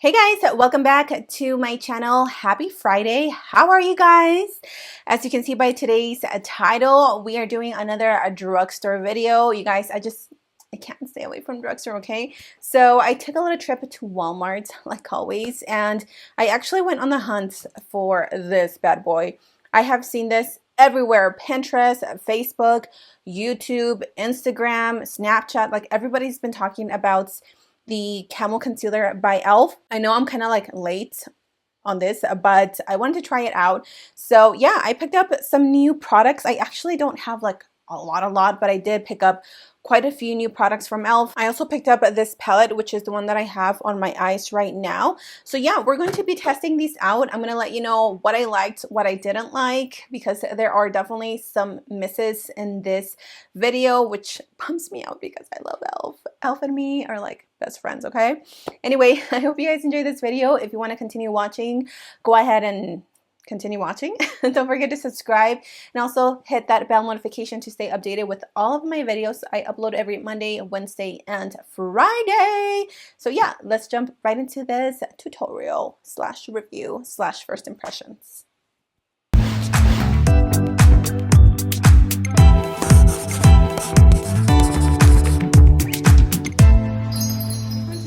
Hey guys, welcome back to my channel. Happy Friday. How are you guys? As you can see by today's title, we are doing another drugstore video. You guys, I can't stay away from drugstore, okay? So I took a little trip to Walmart, like always, and I actually went on the hunt for this bad boy. I have seen this everywhere: Pinterest, Facebook, YouTube, Instagram, Snapchat. Like, everybody's been talking about the Camo Concealer by e.l.f. I know I'm kind of like late on this, but I wanted to try it out. So yeah, I picked up some new products. I actually don't have like a lot, but I did pick up quite a few new products from e.l.f. I also picked up this palette, which is the one that I have on my eyes right now. So yeah, we're going to be testing these out. I'm going to let you know what I liked, what I didn't like, because there are definitely some misses in this video, which bums me out because I love e.l.f. e.l.f. and me are like best friends, okay? Anyway, I hope you guys enjoyed this video. If you want to continue watching, go ahead and continue watching. Don't forget to subscribe and also hit that bell notification to stay updated with all of my videos. I upload every Monday, Wednesday, and Friday. So yeah, let's jump right into this tutorial slash review slash first impressions.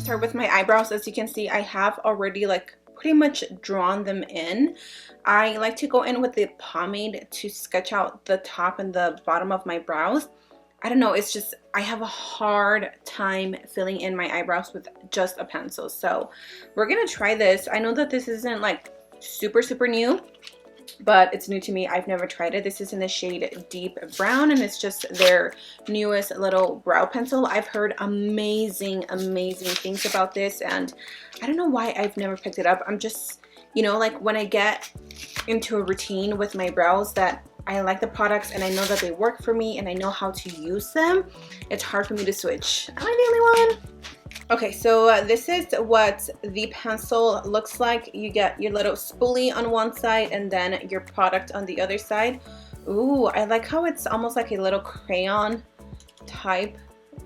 Start with my eyebrows. As you can see, I have already like pretty much drawn them in. I like to go in with the pomade to sketch out the top and the bottom of my brows. I don't know, it's just I have a hard time filling in my eyebrows with just a pencil. So we're gonna try this. I know that this isn't like super new, but it's new to me. I've never tried it. This is in the shade Deep Brown, and it's just their newest little brow pencil. I've heard amazing things about this, and I don't know why I've never picked it up. I'm just, you know, like when I get into a routine with my brows that I like the products and I know that they work for me and I know how to use them, it's hard for me to switch. Am I the only one? Okay, so this is what the pencil looks like. You get your little spoolie on one side and then your product on the other side. Ooh, I like how it's almost like a little crayon type.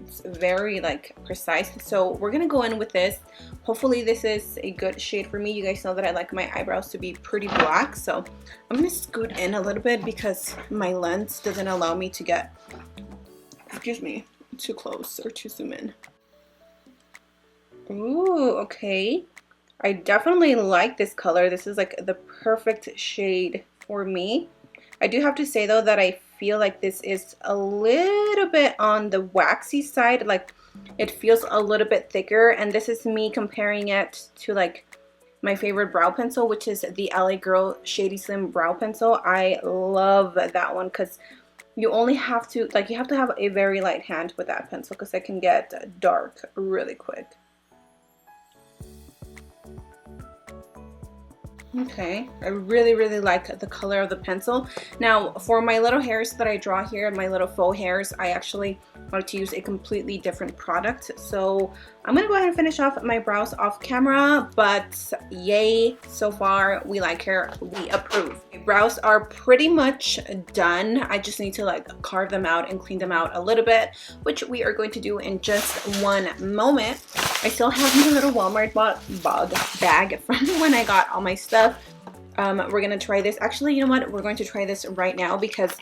It's very like precise. So we're gonna go in with this. Hopefully this is a good shade for me. You guys know that I like my eyebrows to be pretty black, so I'm gonna scoot in a little bit because my lens doesn't allow me to get, excuse me, too close or too zoom in. Ooh, okay. I definitely like this color. This is like the perfect shade for me. I do have to say though that I feel like this is a little bit on the waxy side. Like it feels a little bit thicker, and this is me comparing it to like my favorite brow pencil, which is the LA Girl Shady Slim Brow Pencil. I love that one because you only have to, like, you have to have a very light hand with that pencil because it can get dark really quick. Okay, I really like the color of the pencil. Now for my little hairs that I draw here, my little faux hairs, I actually like to use a completely different product. So I'm gonna go ahead and finish off my brows off camera, but yay, so far we like her, we approve. My brows are pretty much done. I just need to like carve them out and clean them out a little bit, which we are going to do in just one moment. I still have my little Walmart bag from when I got all my stuff. We're gonna try this. Actually, you know what? We're going to try this right now because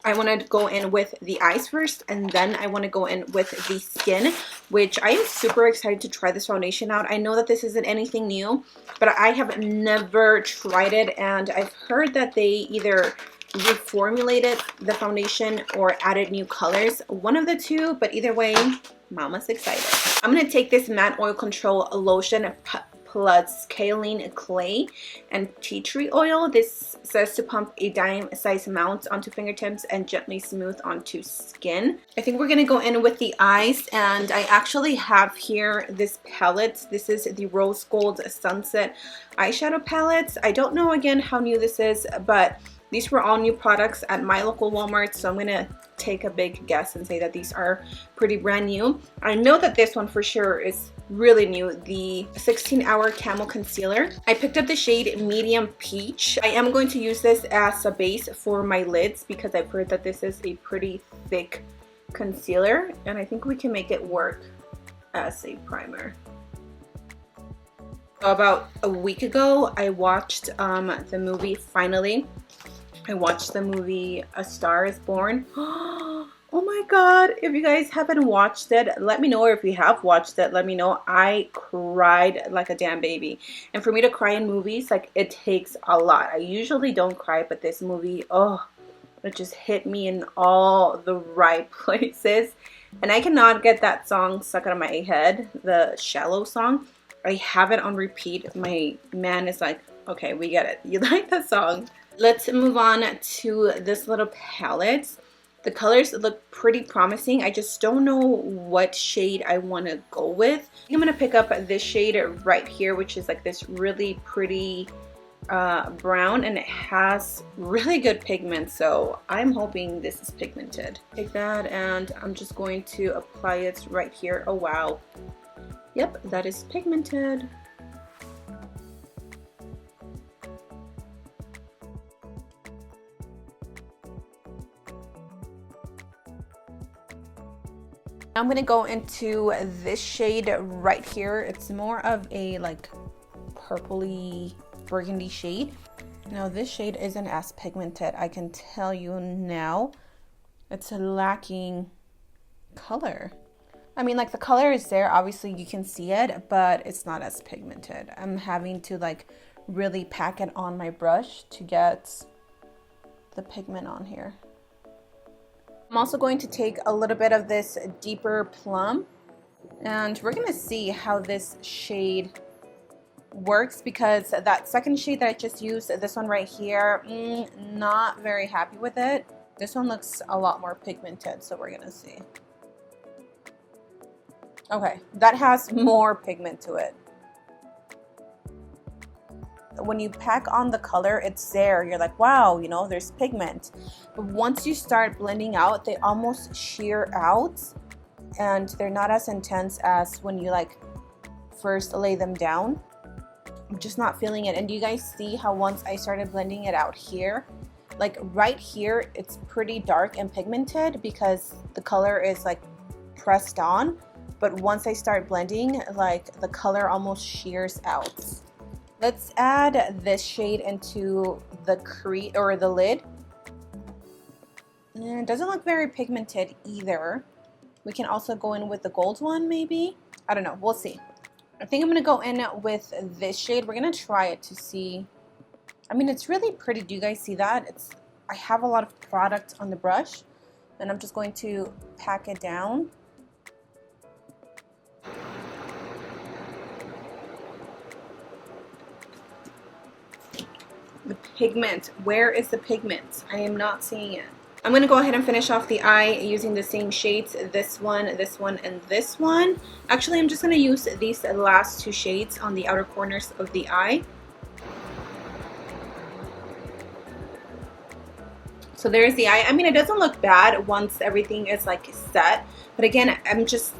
I want to go in with the eyes first, and then I want to go in with the skin, which I am super excited to try this foundation out. I know that this isn't anything new, but I have never tried it, and I've heard that they either reformulated the foundation or added new colors. One of the two, but either way, mama's excited. I'm going to take this matte oil control lotion plus kaolin clay and tea tree oil. This says to pump a dime size amount onto fingertips and gently smooth onto skin. I think we're gonna go in with the eyes, and I actually have here this palette. This is the Rose Gold Sunset eyeshadow palette. I don't know again how new this is, but these were all new products at my local Walmart, so I'm gonna take a big guess and say that these are pretty brand new. I know that this one for sure is really new, the 16-Hour Camo Concealer. I picked up the shade Medium Peach. I am going to use this as a base for my lids because I've heard that this is a pretty thick concealer, and I think we can make it work as a primer. About a week ago, I watched the movie finally. I watched the movie A Star is Born. Oh my god, if you guys haven't watched it, let me know, or if you have watched it, let me know. I cried like a damn baby. And for me to cry in movies, like, it takes a lot. I usually don't cry, but this movie, oh, it just hit me in all the right places. And I cannot get that song stuck out of my head, the Shallow song. I have it on repeat. My man is like, okay, we get it. You like that song. Let's move on to this little palette. The colors look pretty promising. I just don't know what shade I want to go with. I'm going to pick up this shade right here, which is like this really pretty brown, and it has really good pigment, so I'm hoping this is pigmented. Take that, and I'm just going to apply it right here. Oh wow. Yep, that is pigmented. I'm gonna go into this shade right here. It's more of a like purpley burgundy shade. Now this shade isn't as pigmented, I can tell you now. It's lacking color. I mean, like, the color is there, obviously you can see it, but it's not as pigmented. I'm having to like really pack it on my brush to get the pigment on here. I'm also going to take a little bit of this deeper plum, and we're gonna see how this shade works, because that second shade that I just used, this one right here, not very happy with it. This one looks a lot more pigmented, so we're gonna see. Okay, that has more pigment to it. When you pack on the color, it's there. You're like, wow, you know, there's pigment. But once you start blending out, they almost sheer out, and they're not as intense as when you like first lay them down. I'm just not feeling it. And do you guys see how once I started blending it out here, like right here, it's pretty dark and pigmented because the color is like pressed on. But once I start blending, like, the color almost shears out. Let's add this shade into the crease or the lid. And it doesn't look very pigmented either. We can also go in with the gold one, maybe. I don't know, we'll see. I think I'm gonna go in with this shade. We're gonna try it to see. I mean, it's really pretty. Do you guys see that? I have a lot of product on the brush, and I'm just going to pack it down. The pigment, where is the pigment? I am not seeing it. I'm going to go ahead and finish off the eye using the same shades, this one, and this one. Actually, I'm just going to use these last two shades on the outer corners of the eye. So there's the eye. I mean, it doesn't look bad once everything is like set, but again, I'm just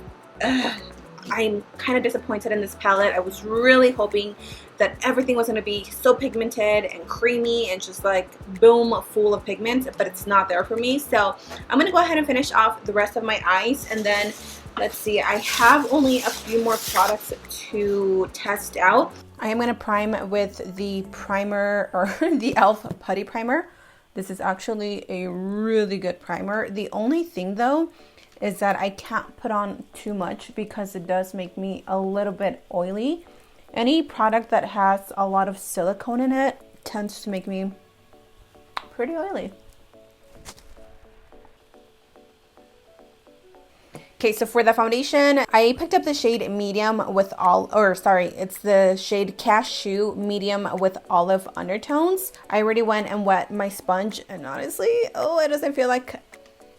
I'm kind of disappointed in this palette. I was really hoping that everything was going to be so pigmented and creamy and just like boom, full of pigment, but it's not there for me. So I'm going to go ahead and finish off the rest of my eyes, and then let's see, I have only a few more products to test out. I am going to prime with the primer, or the e.l.f. Putty Primer. This is actually a really good primer. The only thing though is that I can't put on too much because it does make me a little bit oily. Any product that has a lot of silicone in it tends to make me pretty oily. Okay, so for the foundation, I picked up the shade medium with it's the shade Cashew medium with olive undertones. I already went and wet my sponge, and honestly, it doesn't feel like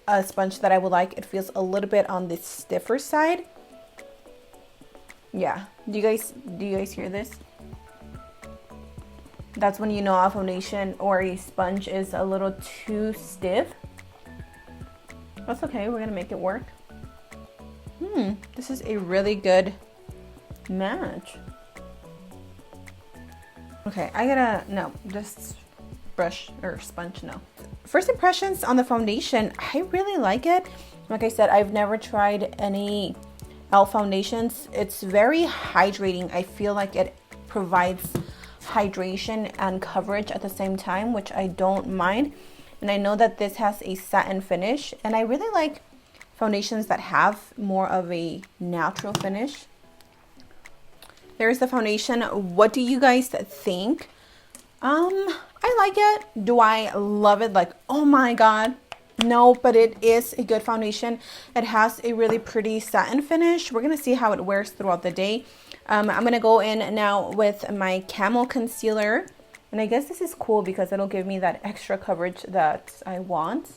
a sponge that I would like. It feels a little bit on the stiffer side. Yeah, do you guys hear this? That's when you know a foundation or a sponge is a little too stiff. That's okay, we're gonna make it work. This is a really good match. Okay, this brush or sponge, no. First impressions on the foundation, I really like it. Like I said, I've never tried any e.l.f. foundations. It's very hydrating. I feel like it provides hydration and coverage at the same time, which I don't mind. And I know that this has a satin finish, and I really like foundations that have more of a natural finish. There's the foundation. What do you guys think? I like it. Do I love it? Like, oh my god, no, but it is a good foundation. It has a really pretty satin finish. We're gonna see how it wears throughout the day. I'm gonna go in now with my Camo concealer, and I guess this is cool because it'll give me that extra coverage that I want.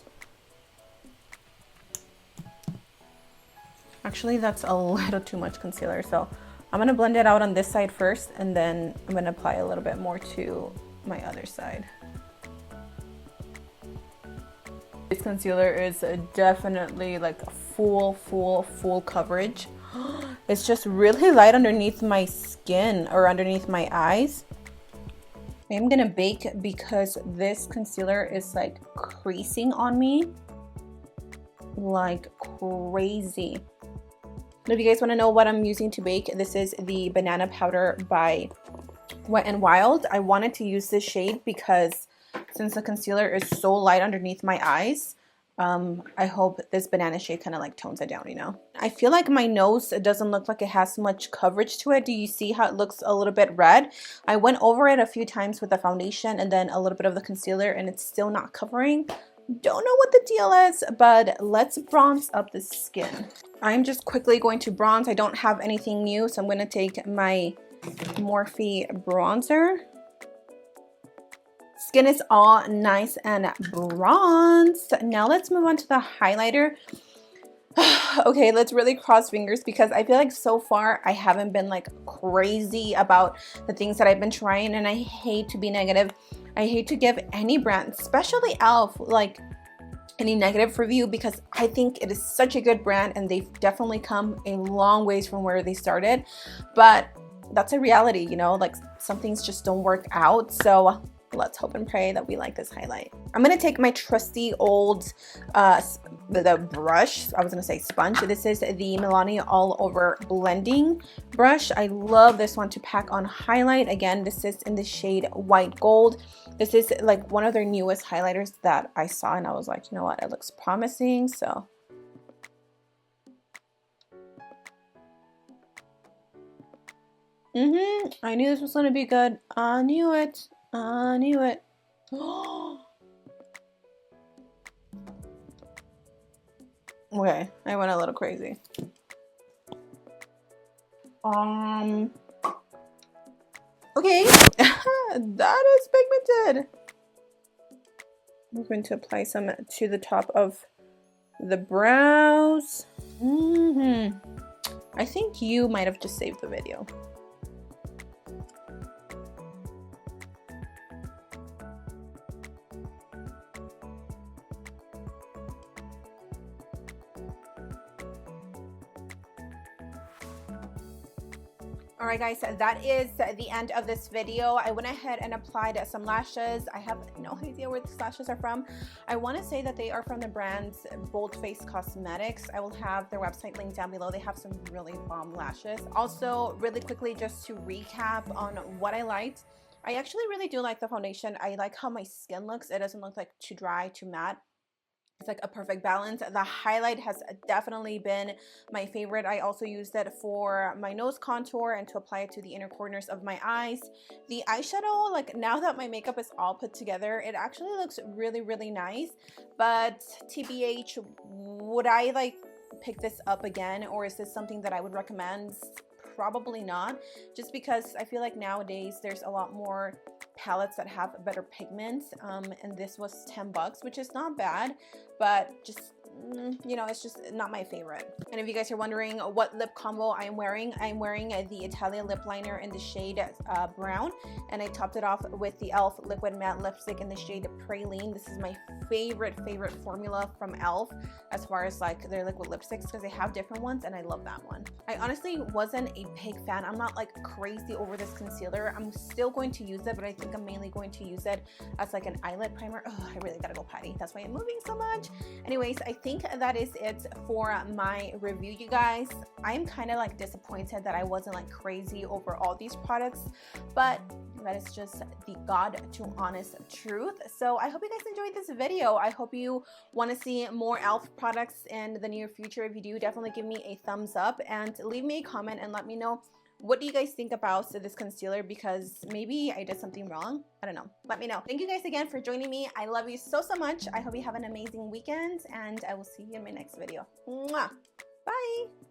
Actually, that's a little too much concealer, so I'm gonna blend it out on this side first, and then I'm gonna apply a little bit more to my other side. This concealer is definitely like full coverage. It's just really light underneath my skin or underneath my eyes. I'm gonna bake because this concealer is like creasing on me like crazy. If you guys want to know what I'm using to bake, this is the banana powder by Wet n Wild. I wanted to use this shade because since the concealer is so light underneath my eyes, I hope this banana shade kind of like tones it down, you know. I feel like my nose, it doesn't look like it has much coverage to it. Do you see how it looks a little bit red? I went over it a few times with the foundation and then a little bit of the concealer, and it's still not covering. Don't know what the deal is, but let's bronze up the skin. I'm just quickly going to bronze. I don't have anything new, so I'm going to take my Morphe bronzer. Skin is all nice and bronzed. Now let's move on to the highlighter. Okay, let's really cross fingers because I feel like so far I haven't been like crazy about the things that I've been trying, and I hate to be negative. I hate to give any brand, especially e.l.f, like any negative review, because I think it is such a good brand and they've definitely come a long ways from where they started. But that's a reality, you know, like some things just don't work out. So let's hope and pray that we like this highlight. I'm gonna take my trusty old the brush, I was gonna say sponge. This is the Milani All Over Blending brush. I love this one to pack on highlight. Again, this is in the shade White Gold. This is like one of their newest highlighters that I saw, and I was like, you know what, it looks promising. So I knew this was gonna be good. I knew it. I knew it. Okay, I went a little crazy. Okay, that is pigmented. I'm going to apply some to the top of the brows. I think you might have just saved the video. Alright guys, that is the end of this video. I went ahead and applied some lashes. I have no idea where these lashes are from. I want to say that they are from the brand's Boldface Cosmetics. I will have their website linked down below. They have some really bomb lashes. Also, really quickly, just to recap on what I liked. I actually really do like the foundation. I like how my skin looks. It doesn't look like too dry, too matte. It's like a perfect balance. The highlight has definitely been my favorite. I also used it for my nose contour and to apply it to the inner corners of my eyes. The eyeshadow, like now that my makeup is all put together, it actually looks really, really nice. But TBH, would I like pick this up again, or is this something that I would recommend? Probably not, just because I feel like nowadays there's a lot more palettes that have better pigments, and this was 10 bucks, which is not bad, but just you know, it's just not my favorite. And if you guys are wondering what lip combo I'm wearing the Italian lip liner in the shade brown, and I topped it off with the e.l.f. liquid matte lipstick in the shade Praline. This is my favorite formula from e.l.f. as far as like their liquid lipsticks, because they have different ones and I love that one. I honestly wasn't a big fan. I'm not like crazy over this concealer. I'm still going to use it, but I think I'm mainly going to use it as like an eyelid primer. Oh, I really gotta go potty. That's why I'm moving so much. Anyways, I think think that is it for my review, you guys. I'm kind of like disappointed that I wasn't like crazy over all these products, but that is just the God to honest truth. So I hope you guys enjoyed this video. I hope you want to see more e.l.f. products in the near future. If you do, definitely give me a thumbs up and leave me a comment and let me know, what do you guys think about this concealer, because maybe I did something wrong. I don't know. Let me know. Thank you guys again for joining me. I love you so much. I hope you have an amazing weekend, and I will see you in my next video. Mwah! Bye!